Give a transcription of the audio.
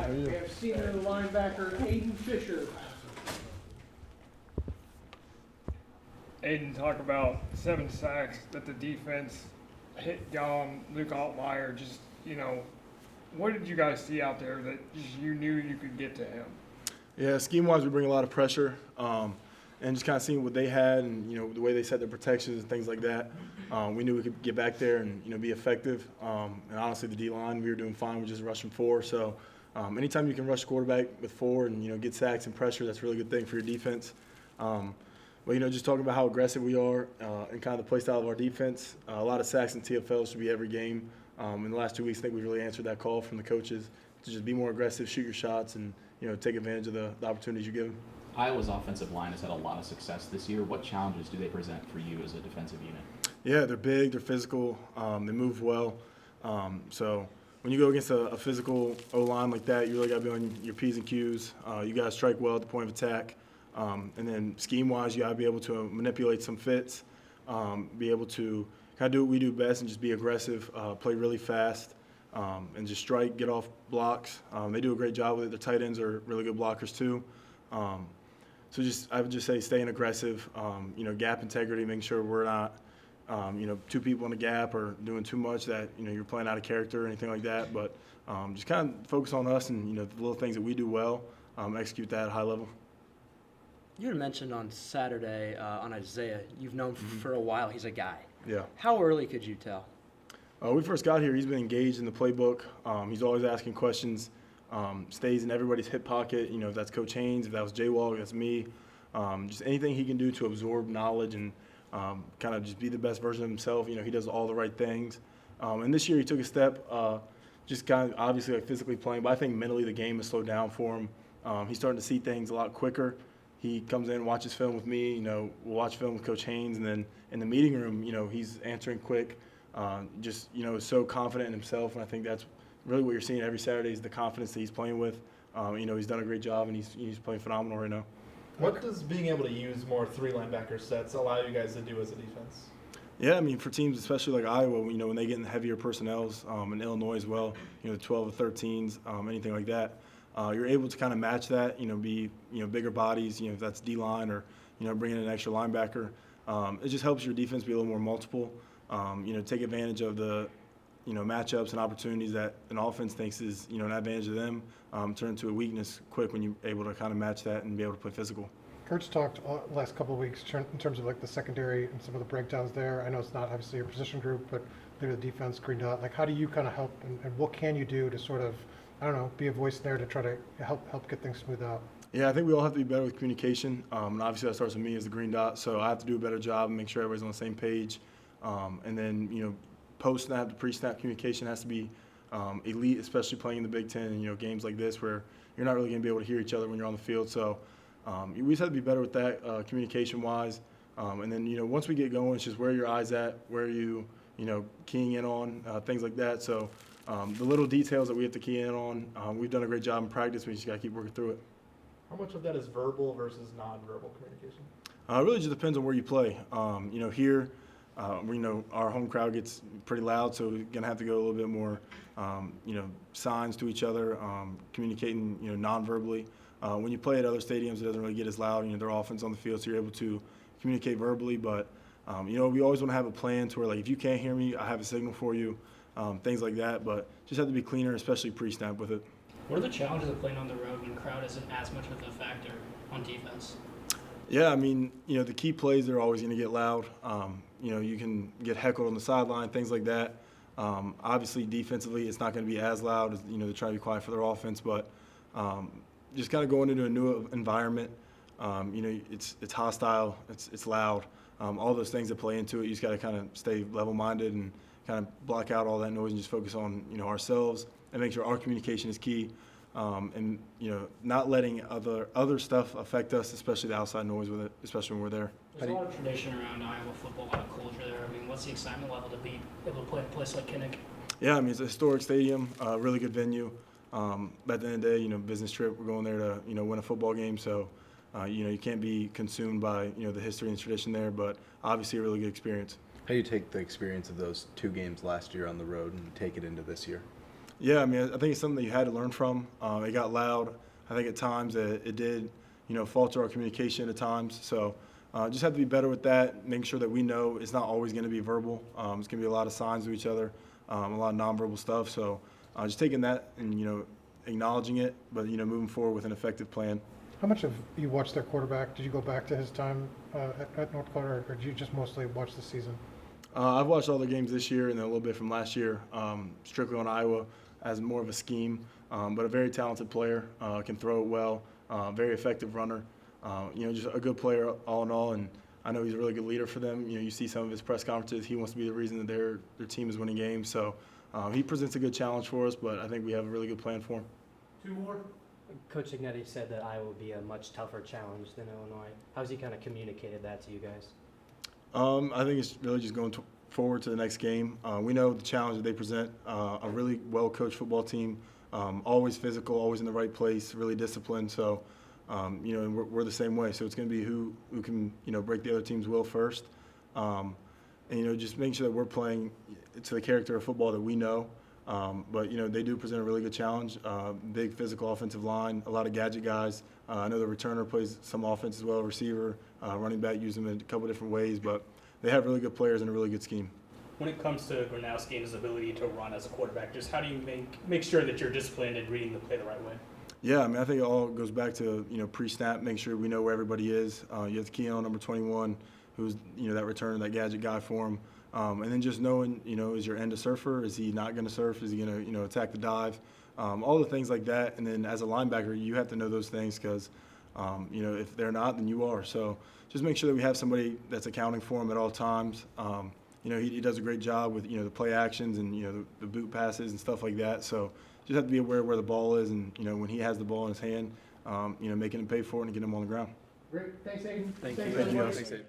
How are you? We have senior linebacker Aiden Fisher. Aiden, talk about 7 sacks that the defense hit Gone, Luke Altmaier. Just, what did you guys see out there that you knew you could get to him? Yeah, scheme-wise, we bring a lot of pressure, and just kind of seeing what they had and, the way they set their protections and things like that. We knew we could get back there and, be effective. And honestly, the D-line, we were doing fine with just rushing 4. So anytime you can rush quarterback with 4 and, get sacks and pressure, that's a really good thing for your defense. But, just talking about how aggressive we are and kind of the play style of our defense, a lot of sacks and TFLs should be every game. In the last 2 weeks, I think we really answered that call from the coaches to just be more aggressive, shoot your shots, and, take advantage of the opportunities you give them. Iowa's offensive line has had a lot of success this year. What challenges do they present for you as a defensive unit? Yeah, they're big, they're physical, they move well. So when you go against a physical O-line like that, you really got to be on your P's and Q's. You got to strike well at the point of attack. And then scheme-wise, you got to be able to manipulate some fits, be able to kind of do what we do best and just be aggressive, play really fast, and just strike, get off blocks. They do a great job with it. The tight ends are really good blockers too. So I would just say staying aggressive, gap integrity, making sure we're not, 2 people in the gap or doing too much that, you're playing out of character or anything like that. But just kind of focus on us and, the little things that we do well, execute that at a high level. You had mentioned on Saturday on Isaiah, you've known for a while he's a guy. Yeah. How early could you tell? When we first got here, he's been engaged in the playbook. He's always asking questions, stays in everybody's hip pocket. If that's Coach Haynes, if that was J-Wall, that's me. Just anything he can do to absorb knowledge and kind of just be the best version of himself. He does all the right things. And this year he took a step, just kind of obviously like physically playing, but I think mentally the game has slowed down for him. He's starting to see things a lot quicker. He comes in, watches film with me, we'll watch film with Coach Haynes, and then in the meeting room, he's answering quick, just, is so confident in himself, and I think that's really what you're seeing every Saturday is the confidence that he's playing with. He's done a great job, and he's playing phenomenal right now. What does being able to use more 3 linebacker sets allow you guys to do as a defense? Yeah, for teams, especially like Iowa, when they get in heavier personnels, and Illinois as well, the 12 or 13s, anything like that, you're able to kind of match that, be, bigger bodies, if that's D-line or, bringing in an extra linebacker. It just helps your defense be a little more multiple, take advantage of the, matchups and opportunities that an offense thinks is, an advantage of them, turn into a weakness quick when you're able to kind of match that and be able to play physical. Coach talked last couple of weeks in terms of like the secondary and some of the breakdowns there. I know it's not obviously your position group, but maybe the defense, green dot. Like, how do you kind of help and what can you do to sort of, I don't know, be a voice there to try to help get things smooth out? Yeah, I think we all have to be better with communication, and obviously that starts with me as the green dot. So I have to do a better job and make sure everybody's on the same page. And then post-snap to pre-snap communication has to be elite, especially playing in the Big Ten and games like this where you're not really going to be able to hear each other when you're on the field. So we just have to be better with that communication-wise. And then once we get going, it's just where are your eyes at, where are you keying in on, things like that. So the little details that we have to key in on, we've done a great job in practice. We just got to keep working through it. How much of that is verbal versus non-verbal communication? It really just depends on where you play. Here, our home crowd gets pretty loud, so we're going to have to go a little bit more, signs to each other, communicating, non-verbally. When you play at other stadiums, it doesn't really get as loud. They're offense on the field, so you're able to communicate verbally. But, we always want to have a plan to where, like, if you can't hear me, I have a signal for you, things like that. But just have to be cleaner, especially pre-snap with it. What are the challenges of playing on the road when crowd isn't as much of a factor on defense? Yeah, the key plays, they're always going to get loud. You can get heckled on the sideline, things like that. Obviously, defensively, it's not going to be as loud as, they try to be quiet for their offense. But just kind of going into a new environment, it's hostile, it's loud. All those things that play into it, you just got to kind of stay level-minded and kind of block out all that noise and just focus on, ourselves and make sure our communication is key. And not letting other stuff affect us, especially the outside noise with it, especially when we're there. There's a lot of tradition around Iowa football, a lot of culture there. What's the excitement level to be able to play in a place like Kinnick? Yeah, it's a historic stadium, really good venue. But at the end of the day, business trip, we're going there to, win a football game. So, you can't be consumed by, the history and tradition there, but obviously a really good experience. How do you take the experience of those 2 games last year on the road and take it into this year? Yeah, I mean, I think it's something that you had to learn from. It got loud. I think at times it did, falter our communication at times. So just have to be better with that, making sure that we know it's not always going to be verbal. It's going to be a lot of signs to each other, a lot of nonverbal stuff. So just taking that and, acknowledging it, but, moving forward with an effective plan. How much have you watched their quarterback? Did you go back to his time at North Dakota, or did you just mostly watch the season? I've watched all the games this year and then a little bit from last year, strictly on Iowa as more of a scheme, but a very talented player, can throw it well, very effective runner, just a good player all in all. And I know he's a really good leader for them. You see some of his press conferences. He wants to be the reason that their team is winning games. So he presents a good challenge for us, but I think we have a really good plan for him. 2 more. Coach Ignetti said that Iowa would be a much tougher challenge than Illinois. How's he kind of communicated that to you guys? I think it's really just going forward to the next game. We know the challenge that they present, a really well-coached football team, always physical, always in the right place, really disciplined. So, and we're the same way. So it's going to be who can, break the other team's will first. And, just making sure that we're playing to the character of football that we know. But, they do present a really good challenge, big physical offensive line, a lot of gadget guys. I know the returner plays some offense as well, receiver, running back, use them in a couple different ways, but they have really good players and a really good scheme. When it comes to Gronowski and his ability to run as a quarterback, just how do you make sure that you're disciplined and reading the play the right way? Yeah, I mean, I think it all goes back to, pre-snap, make sure we know where everybody is. You have to key in on number 21, who's, that returner, that gadget guy for him. And then just knowing, is your end a surfer? Is he not going to surf? Is he going to, attack the dive? All the things like that. And then as a linebacker, you have to know those things because, if they're not, then you are. So just make sure that we have somebody that's accounting for him at all times. He does a great job with, the play actions and, the boot passes and stuff like that. So just have to be aware of where the ball is and, when he has the ball in his hand, making him pay for it and get him on the ground. Great. Thanks, Aiden. Thank you. everybody. Thank you.